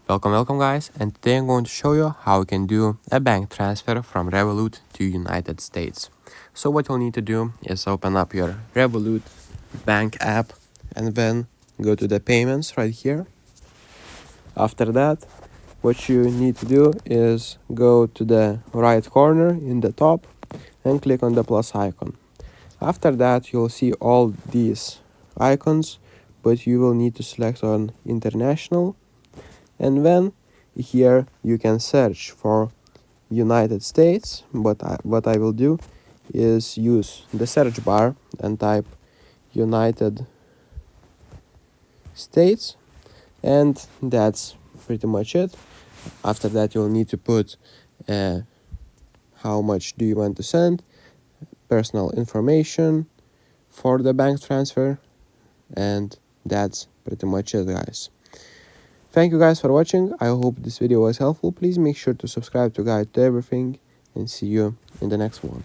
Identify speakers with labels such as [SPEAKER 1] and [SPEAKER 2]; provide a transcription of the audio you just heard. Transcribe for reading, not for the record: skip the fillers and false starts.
[SPEAKER 1] Welcome guys, and today I'm going to show you how we can do a bank transfer from Revolut to United States. So what you'll need to do is open up your Revolut bank app and then go to the payments right here. After that, what you need to do is go to the right corner in the top and click on the plus icon. After that, you'll see all these icons, but you will need to select on international. And then here you can search for United States, but what I will do is use the search bar and type United States, and that's pretty much it. After that, you'll need to put how much do you want to send, personal information for the bank transfer, and that's pretty much it, guys. Thank you guys for watching. I hope this video was helpful. Please make sure to subscribe to Guide to Everything, and see you in the next one.